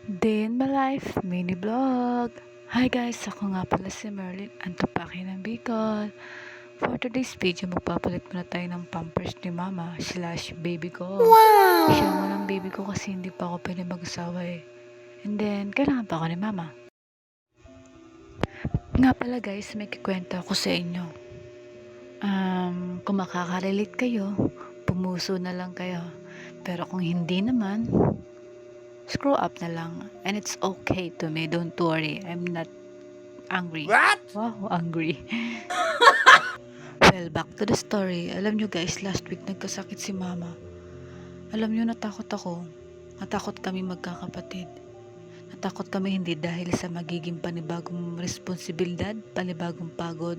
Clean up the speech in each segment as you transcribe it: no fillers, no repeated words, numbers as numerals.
Day in my life, mini vlog. Hi guys, ako nga pala si Merlin, ang tupaki ng Bicol. For today's video, magpapalit muna tayo ng pampers ni Mama slash baby ko. Wow! Siya mo ng baby ko kasi hindi pa ako pwede mag-asawa eh. And then, kailangan pa ako ni Mama. Nga pala guys, may kikwento ako sa inyo. Kung makaka-relate kayo, pumuso na lang kayo. Pero kung hindi naman, screw up na lang. And it's okay to me. Don't worry. I'm not angry. What? Wow, angry. Well, back to the story. Alam nyo guys, last week nagkasakit si Mama. Alam nyo, natakot ako. Natakot kami magkakapatid. Natakot kami hindi dahil sa magiging panibagong responsibilidad, panibagong pagod.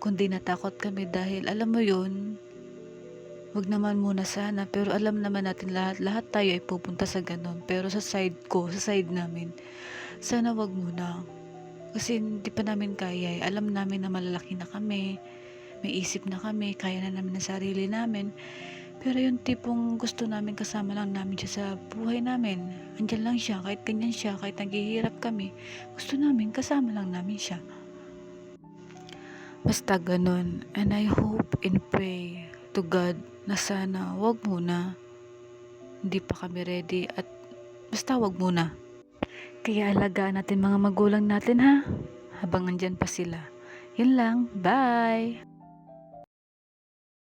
Kundi natakot kami dahil, alam mo yun, wag naman muna sana, pero alam naman natin lahat tayo ay pupunta sa ganun. Pero sa side ko, sa side namin, sana wag muna. Kasi hindi pa namin kaya. Alam namin na malalaki na kami, may isip na kami, kaya na namin ang sarili namin. Pero yung tipong gusto namin kasama lang namin siya sa buhay namin. Andyan lang siya, kahit ganyan siya, kahit naghihirap kami. Gusto namin, kasama lang namin siya. Basta ganun. And I hope and pray to God na sana wag muna. Hindi pa kami ready at basta wag muna. Kaya alagaan natin mga magulang natin ha. Habang andyan pa sila. Yun lang. Bye!